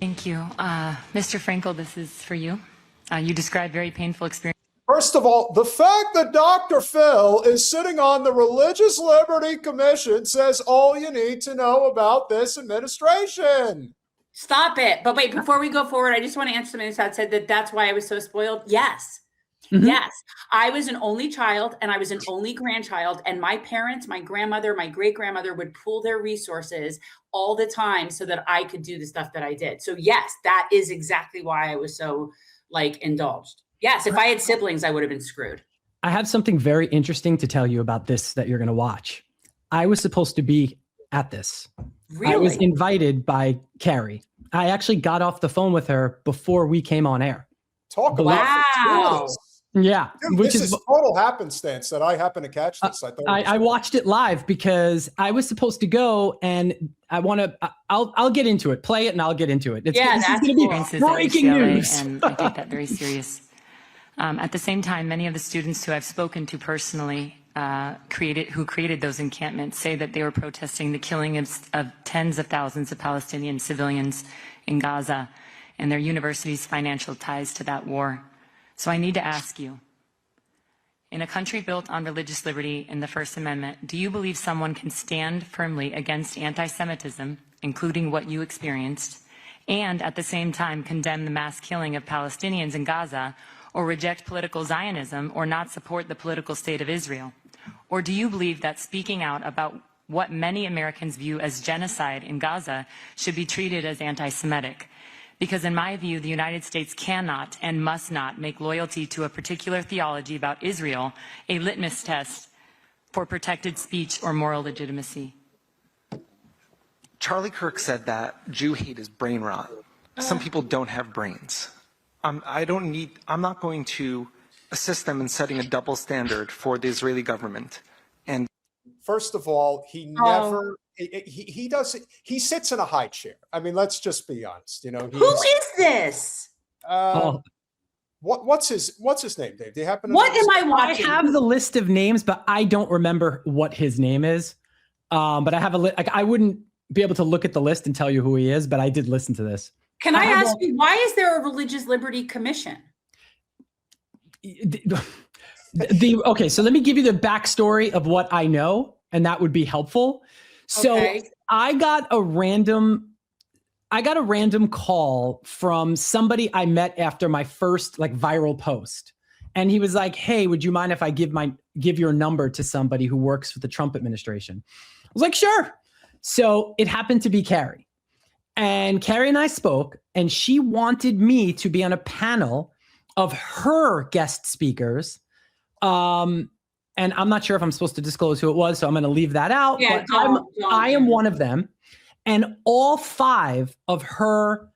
Thank you. Mr. Frankel, this is for you. You described very painful experience. First of all, the fact that Dr. Phil is sitting on the Religious Liberty Commission says all you need to know about this administration. Stop it. But wait, before we go forward, I just want to answer something that said that that's why I was so spoiled. Yes. Yes. I was an only child and I was an only grandchild, and my parents, my grandmother, my great-grandmother would pool their resources all the time so that I could do the stuff that I did. So yes, that is exactly why I was so like indulged. Yes, if I had siblings, I would have been screwed. I have something very interesting to tell you about this that you're going to watch. I was supposed to be at this. Really? I was invited by Carrie. I actually got off the phone with her before we came on air. Talk about fortuitous. Yeah, Dude, which this is total happenstance that I happen to catch this. I watched it live because I was supposed to go, and I'll get into it. Play it, and I'll get into it. This is going to be breaking news. And I take that very serious. At the same time, many of the students who I've spoken to personally who created those encampments say that they were protesting the killing of tens of thousands of Palestinian civilians in Gaza and their university's financial ties to that war. So I need to ask you, in a country built on religious liberty in the First Amendment, do you believe someone can stand firmly against anti-Semitism, including what you experienced, and at the same time condemn the mass killing of Palestinians in Gaza, or reject political Zionism, or not support the political state of Israel? Or do you believe that speaking out about what many Americans view as genocide in Gaza should be treated as anti-Semitic? Because in my view, the United States cannot and must not make loyalty to a particular theology about Israel a litmus test for protected speech or moral legitimacy. Charlie Kirk said that Jew hate is brain rot. Some people don't have brains. I'm not going to assist them in setting a double standard for the Israeli government. And first of all, he never, he sits in a high chair. I mean, let's just be honest. You know, who is this? What's his name, Dave? Do you happen to what am I watching? I have the list of names, but I don't remember what his name is. But I have I wouldn't be able to look at the list and tell you who he is, but I did listen to this. Can I ask you, why is there a Religious Liberty Commission? Okay, so let me give you the backstory of what I know, and that would be helpful. So I got a random call from somebody I met after my first viral post. And he was like, "Hey, would you mind if I give your number to somebody who works with the Trump administration?" I was like, "Sure." So it happened to be Carrie. And Carrie and I spoke, and she wanted me to be on a panel of her guest speakers. And I'm not sure if I'm supposed to disclose who it was, so I'm going to leave that out. Yeah, but I am one of them. And all 5 of her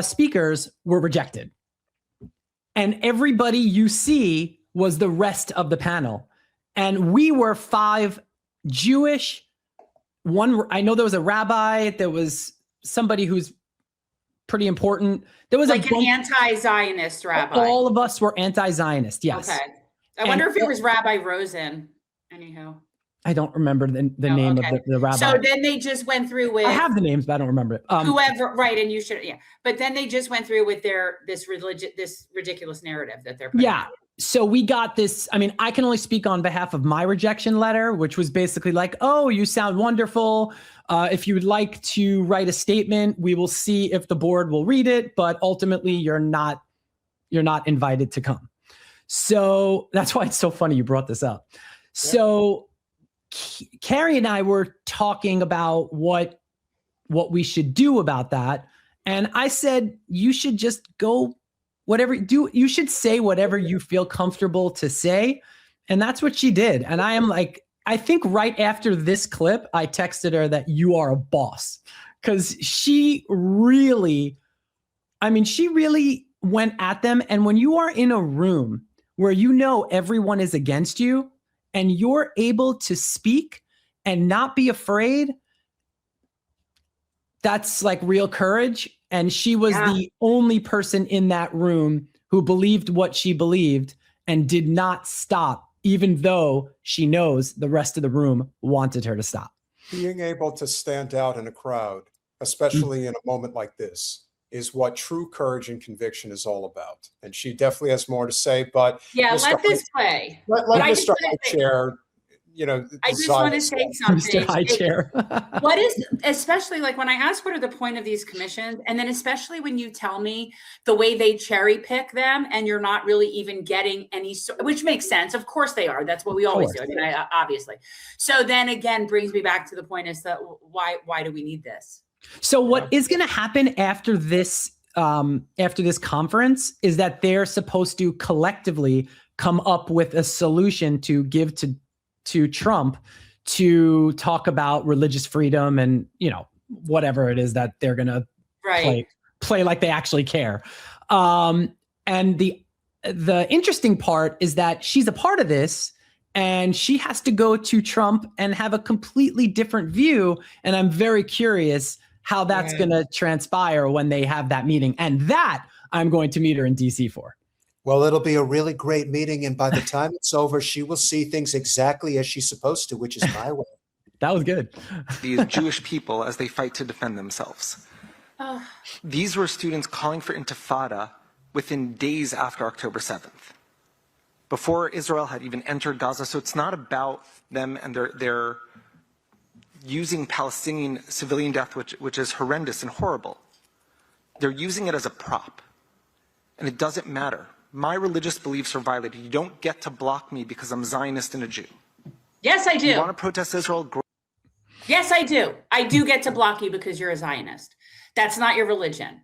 speakers were rejected. And everybody you see was the rest of the panel. And we were 5 Jewish. I know there was a rabbi. There was somebody who's pretty important. There was like an anti-Zionist rabbi. All of us were anti-Zionist. Yes. Okay. I wonder if it was Rabbi Rosen. Anyhow. I don't remember the name of the rabbi. So then they just went through with. I have the names, but I don't remember it. Whoever, right? And you should, yeah. But then they just went through with this ridiculous narrative that they're putting out. So we got this. I mean, I can only speak on behalf of my rejection letter, which was basically like, "Oh, you sound wonderful. If you would like to write a statement, we will see if the board will read it. But ultimately, you're not invited to come." So that's why it's so funny you brought this up. Yeah. So Carrie and I were talking about what we should do about that, and I said you should just go. You should say whatever you feel comfortable to say. And that's what she did. And I am like, I think right after this clip, I texted her that you are a boss, because she really went at them. And when you are in a room where you know everyone is against you and you're able to speak and not be afraid, that's like real courage. And she was the only person in that room who believed what she believed and did not stop, even though she knows the rest of the room wanted her to stop. Being able to stand out in a crowd, especially in a moment like this, is what true courage and conviction is all about. And she definitely has more to say, but Yeah, Mr. let this play. Let But I just Mr. wanna High say- Chair, I just want to say something. Mr. High Chair. What is, especially like when I ask what are the point of these commissions, and then especially when you tell me the way they cherry pick them and you're not really even getting any, which makes sense. Of course they are. That's what we always do. I mean, obviously. So then again, brings me back to the point is that why do we need this? So what is going to happen after this conference is that they're supposed to collectively come up with a solution to give to Trump to talk about religious freedom and, you know, whatever it is that they're going to play like they actually care. And the interesting part is that she's a part of this and she has to go to Trump and have a completely different view. And I'm very curious how that's going to transpire when they have that meeting. And that I'm going to meet her in DC for. Well, it'll be a really great meeting. And by the time it's over, she will see things exactly as she's supposed to, which is my way. That was good. These Jewish people as they fight to defend themselves. These were students calling for intifada within days after October 7th, before Israel had even entered Gaza. So it's not about them and their using Palestinian civilian death, which is horrendous and horrible. They're using it as a prop. And it doesn't matter. My religious beliefs are violated. You don't get to block me because I'm Zionist and a Jew. Yes, I do. You want to protest Israel? Yes, I do. I do get to block you because you're a Zionist. That's not your religion.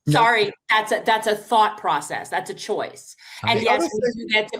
Sorry, that's a thought process. That's a choice. And yes,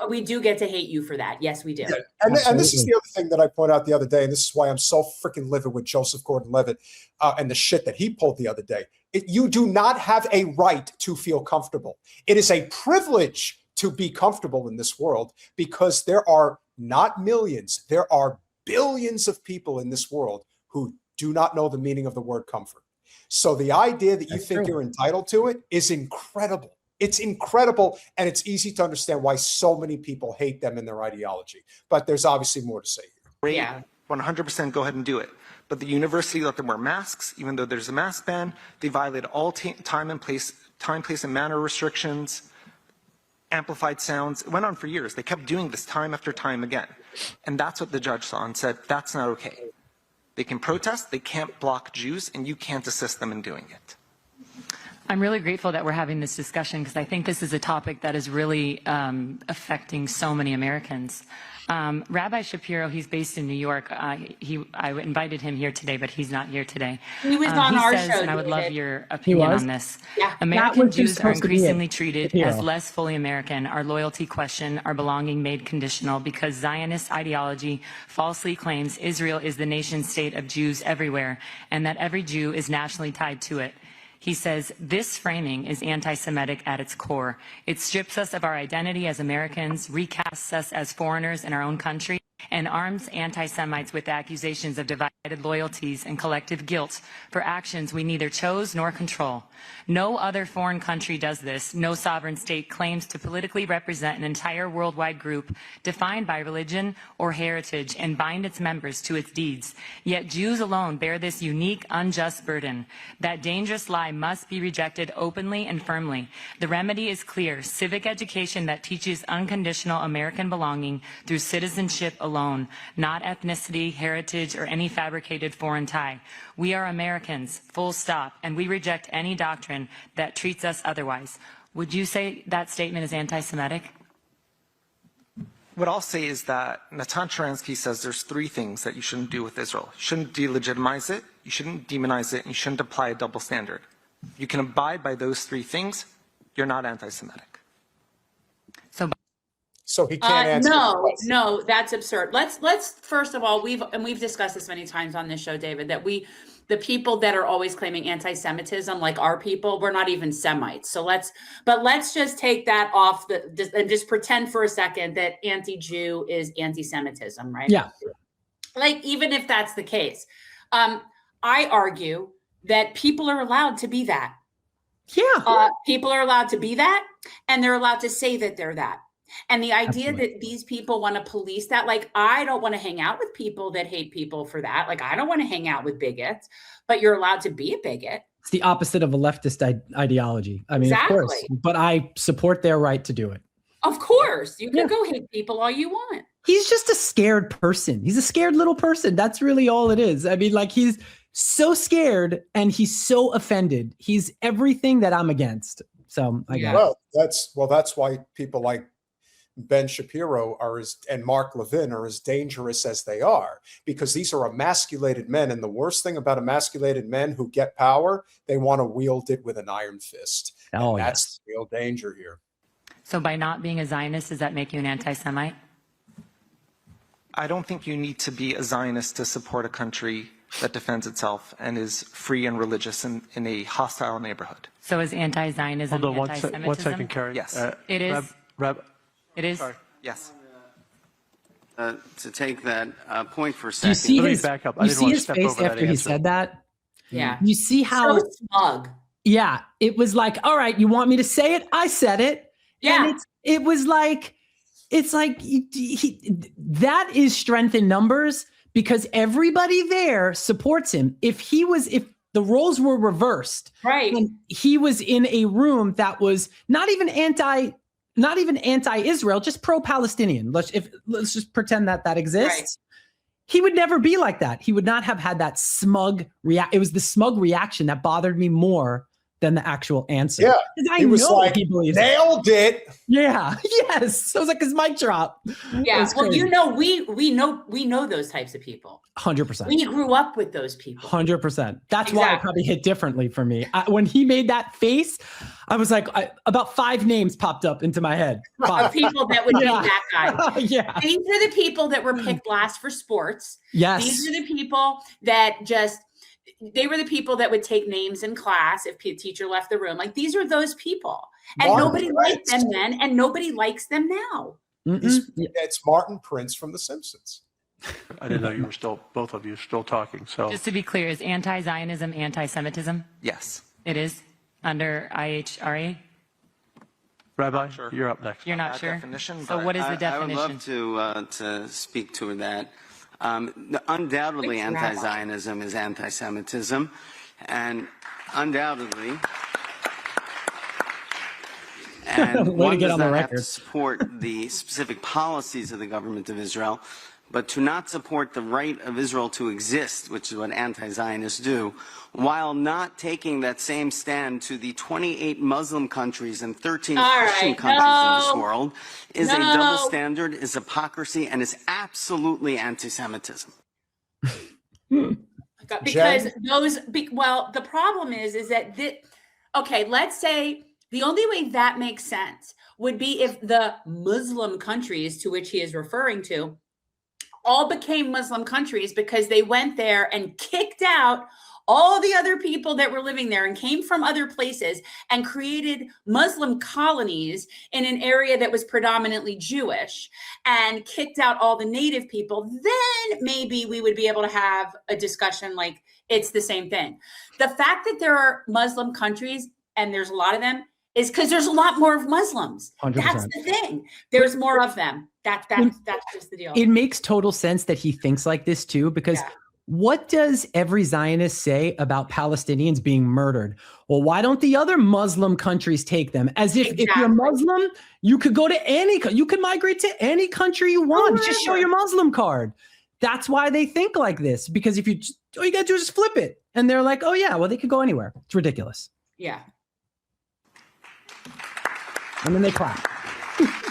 we do get to hate you for that. Yes, we do. Yeah. And this is the other thing that I pointed out the other day, and this is why I'm so freaking livid with Joseph Gordon-Levitt and the shit that he pulled the other day. You do not have a right to feel comfortable. It is a privilege to be comfortable in this world because there are not millions, there are billions of people in this world who do not know the meaning of the word comfort. So the idea that you think you're entitled to it is incredible. It's incredible, and it's easy to understand why so many people hate them and their ideology. But there's obviously more to say here. Great, Yeah. 100% go ahead and do it. But the university let them wear masks, even though there's a mask ban. They violated all time, place, and manner restrictions, amplified sounds. It went on for years. They kept doing this time after time again. And that's what the judge saw and said, that's not okay. They can protest, they can't block Jews, and you can't assist them in doing it. I'm really grateful that we're having this discussion because I think this is a topic that is really affecting so many Americans. Rabbi Shapiro, he's based in New York. I invited him here today, but he's not here today. He was on our says, show. and I would love your opinion on this. Yeah. American Jews are increasingly treated as less fully American, our loyalty questioned, our belonging made conditional because Zionist ideology falsely claims Israel is the nation state of Jews everywhere and that every Jew is nationally tied to it. He says, this framing is anti-Semitic at its core. It strips us of our identity as Americans, recasts us as foreigners in our own country, and arms anti-Semites with accusations of divided loyalties and collective guilt for actions we neither chose nor control. No other foreign country does this. No sovereign state claims to politically represent an entire worldwide group defined by religion or heritage and bind its members to its deeds. Yet Jews alone bear this unique, unjust burden. That dangerous lie must be rejected openly and firmly. The remedy is clear: civic education that teaches unconditional American belonging through citizenship alone, not ethnicity, heritage, or any fabricated foreign tie. We are Americans, full stop, and we reject any doctrine that treats us otherwise. Would you say that statement is anti-Semitic? What I'll say is that Natan Sharansky says there's three things that you shouldn't do with Israel. You shouldn't delegitimize it, you shouldn't demonize it, and you shouldn't apply a double standard. You can abide by those three things, you're not anti-Semitic. So he can't answer. No, that's absurd. Let's first of all, we've discussed this many times on this show, David, that the people that are always claiming anti-Semitism, like our people, we're not even Semites. So let's just take that off and just pretend for a second that anti-Jew is anti-Semitism, right? Yeah. Like, even if that's the case, I argue that people are allowed to be that. Yeah. People are allowed to be that, and they're allowed to say that they're that. And the idea Absolutely. that these people want to police that, like, I don't want to hang out with people that hate people for that. Like, I don't want to hang out with bigots, but you're allowed to be a bigot. It's the opposite of a leftist ideology. I mean, of course, Exactly. but I support their right to do it. Of course, you can Yeah. go hate people all you want. He's just a scared person. He's a scared little person. That's really all it is. I mean, like, he's so scared and he's so offended. He's everything that I'm against. So I Yeah. got it. Well, that's why people like Ben Shapiro and Mark Levin are as dangerous as they are, because these are emasculated men. And the worst thing about emasculated men who get power, they want to wield it with an iron fist. Oh, And that's the real danger here. So by not being a Zionist, does that make you an anti-Semite? I don't think you need to be a Zionist to support a country that defends itself and is free and religious in a hostile neighborhood. So is anti-Zionism Hold on anti-Semitism? one second, Carrie. Yes. It is. It is. Sorry. Yes. To take that point for a Do you second. see Let me his, back up. I you didn't see want to his step face over that after he answer. said that? Yeah. You see how, So smug. yeah, it was like, all right, you want me to say it? I said it. Yeah. And it was like, it's like that is strength in numbers, because everybody there supports him. If the roles were reversed, Right. and he was in a room that was not even anti-Israel, just pro-Palestinian. Let's just pretend that exists. Right. He would never be like that. He would not have had that smug It was the smug reaction that bothered me more than the actual answer. Yeah, 'Cause I he was know like, he believes it. nailed it. Yeah. Yes. So it was like his mic drop. Yeah. That's Well, crazy. you know, we know those types of people. 100%. We grew up with those people. 100%. That's why it Exactly. probably hit differently for me. When he made that face, I was like, about 5 names popped up into my head. Of 5. people that would Yeah. be that guy. Yeah. These are the people that were picked last for sports. Yes. These are the people that they were the people that would take names in class if a teacher left the room. Like, these are those people. And Martin nobody liked Prince. them then, and nobody likes them now. Mm-mm. It's Martin Prince from The Simpsons. I didn't know you were both of you still talking. So Just to be clear, is anti-Zionism anti-Semitism? Yes. It is under IHRA? Rabbi, Sure. you're up next. You're not That sure? definition, So but what is the I would definition? love to speak to that. Undoubtedly, Thanks, Rabbi. anti-Zionism is anti-Semitism, and undoubtedly, and Way to one get does on the not have to record. support the specific policies of the government of Israel, but to not support the right of Israel to exist, which is what anti-Zionists do, while not taking that same stand to the 28 Muslim countries and 13 All Christian right, countries in this no. world, is a No. double standard, is hypocrisy, and is absolutely anti-Semitism. Because the problem is that okay, let's say the only way that makes sense would be if the Muslim countries to which he is referring to all became Muslim countries because they went there and kicked out all the other people that were living there and came from other places and created Muslim colonies in an area that was predominantly Jewish and kicked out all the native people, then maybe we would be able to have a discussion like it's the same thing. The fact that there are Muslim countries, and there's a lot of them, is because there's a lot more of Muslims. 100%. That's the thing. There's more of them. That's just the deal. It makes total sense that he thinks like this too, because Yeah. what does every Zionist say about Palestinians being murdered? Well, why don't the other Muslim countries take them? As if you're Exactly. Muslim, you could go to you can migrate to any country you want. Just show Wherever. your Muslim card. That's why they think like this, because if all you gotta do is just flip it. And they're like, oh yeah, well, they could go anywhere. It's ridiculous. Yeah. And then they clap.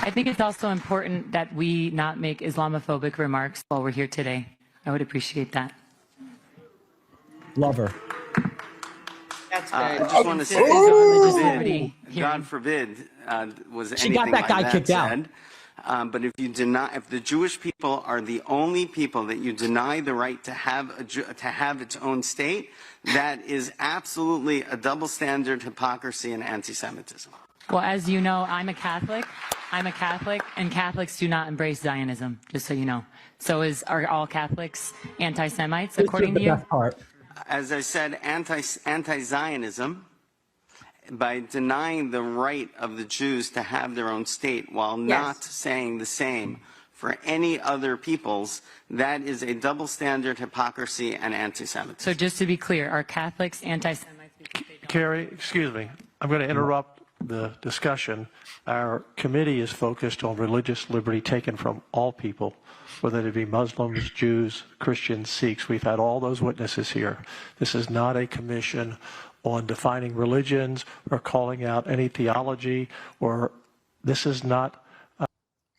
I think it's also important that we not make Islamophobic remarks while we're here today. I would appreciate that. Love her. That's I good. just want to This say, is a religious liberty God hearing. forbid, was She anything got that like guy that kicked out. said. But if the Jewish people are the only people that you deny the right to have its own state, that is absolutely a double standard, hypocrisy, and anti-Semitism. Well, as you know, I'm a Catholic, and Catholics do not embrace Zionism, just so you know. So are all Catholics anti-Semites, according to the you? best part. As I said, anti-Zionism by denying the right of the Jews to have their own state while not saying the same for any other peoples, that is a double standard, hypocrisy, and anti-Semitism. So just to be clear, are Catholics anti-Semites? Carrie, excuse me. I'm going to interrupt the discussion. Our committee is focused on religious liberty taken from all people, whether they be Muslims, Jews, Christians, Sikhs. We've had all those witnesses here. This is not a commission on defining religions or calling out any theology, or this is not.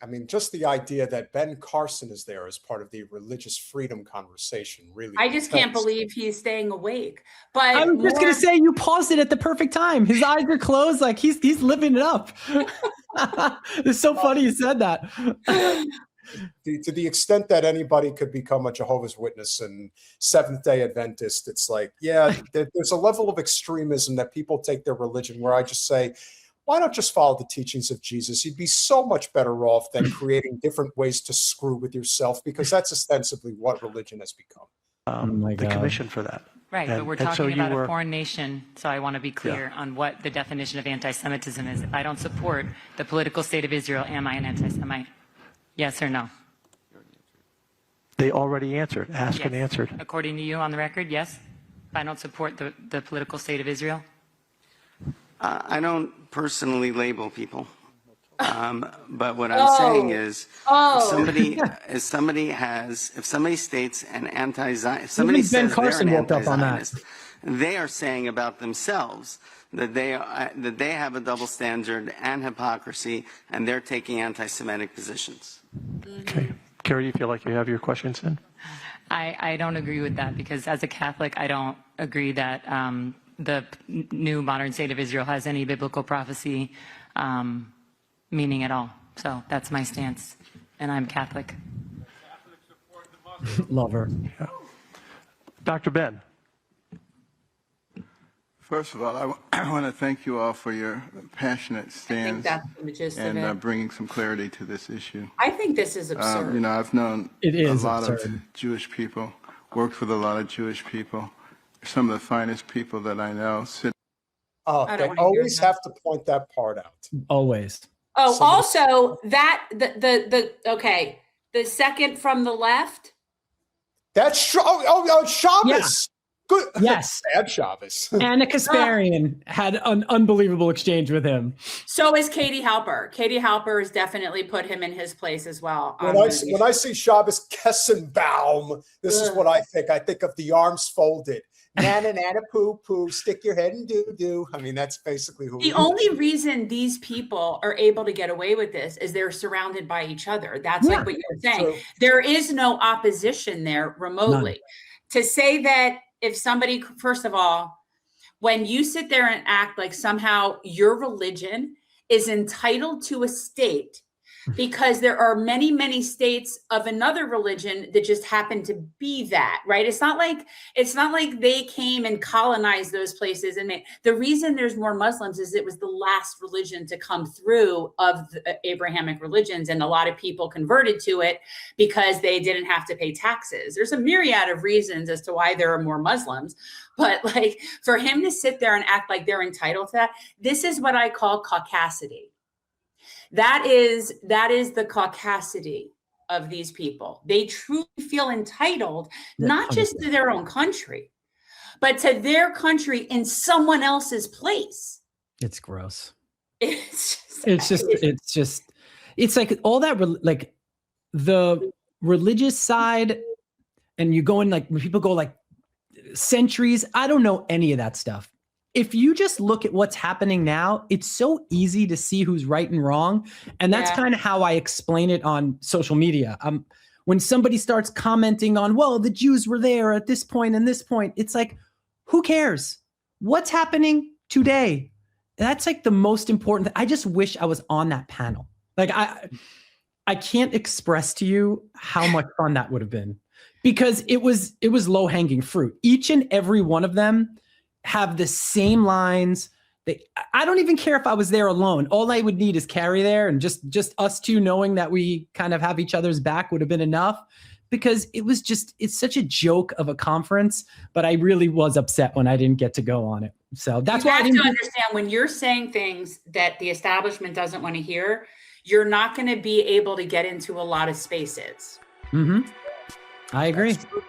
I mean, just the idea that Ben Carson is there as part of the religious freedom conversation really. I just can't believe he's staying awake. But I was just going to say, you paused it at the perfect time. His eyes are closed, like he's living it up. It's so funny you said that. To the extent that anybody could become a Jehovah's Witness and Seventh-day Adventist, it's like, yeah, there's a level of extremism that people take their religion where I just say, why not just follow the teachings of Jesus? You'd be so much better off than creating different ways to screw with yourself, because that's ostensibly what religion has become. The commission for that. Right, And- but we're and so talking you about were- a foreign nation, so I want to be clear on what the definition of anti-Semitism is. If I don't support the political state of Israel, am I an anti-Semite? Yes or no? They already answered, asked and answered. According to you on the record, yes? If I don't support the political state of Israel? I don't personally label people, but what I'm saying is, if somebody states an anti-Zionist, if somebody says they're an anti-Zionist, they are saying about themselves that they have a double standard and hypocrisy, and they're taking anti-Semitic positions. Okay. Carrie, you feel like you have your questions in? I don't agree with that, because as a Catholic, I don't agree that the new modern state of Israel has any biblical prophecy meaning at all. So that's my stance, and I'm Catholic. Love her. Yeah. Dr. Ben. First of all, I want to thank you all for your passionate I think stance that's the gist of it. and bringing some clarity to this issue. I think this is absurd. You know, I've known It a is lot absurd. of Jewish people, worked with a lot of Jewish people. Some of the finest people that I know sit. I They don't wanna hear always that. have to point that part out. Always. Oh, also that okay, the second from the left. That's Shabbos. Yeah. Good. Yes. Bad Shabbos. Anna Kasparian had an unbelievable exchange with him. So is Katie Halper. Katie Halper has definitely put him in his place as well. When I see Shabbos Kessenbaum, this is what I think. I think of the arms folded. Nana, nana, poo, poo, stick your head and do. I mean, that's basically who The only reason these people are able to get away with this is they're surrounded by each other. That's like what you're saying. True. There is no opposition there remotely. None. To say that if somebody, first of all, when you sit there and act like somehow your religion is entitled to a state because there are many, many states of another religion that just happen to be that, right? It's not like they came and colonized those places. And the reason there's more Muslims is it was the last religion to come through of the Abrahamic religions. And a lot of people converted to it because they didn't have to pay taxes. There's a myriad of reasons as to why there are more Muslims. But like for him to sit there and act like they're entitled to that, this is what I call Caucasity. That is the Caucasity of these people. They truly feel entitled, not just to their own country, but to their country in someone else's place. It's gross. It's like all that, like the religious side, and you go in like when people go like centuries. I don't know any of that stuff. If you just look at what's happening now, it's so easy to see who's right and wrong. And that's kind of how I explain it on social media. When somebody starts commenting on, well, the Jews were there at this point and this point, it's like, who cares? What's happening today? That's like the most important thing. I just wish I was on that panel. Like I can't express to you how much fun that would have been, because it was low hanging fruit. Each and every one of them have the same lines. I don't even care if I was there alone. All I would need is Carrie there, and just us two knowing that we kind of have each other's back would have been enough, because it's such a joke of a conference, but I really was upset when I didn't get to go on it. So that's you why I have didn't. to understand when you're saying things that the establishment doesn't want to hear, you're not going to be able to get into a lot of spaces. I agree. That's true.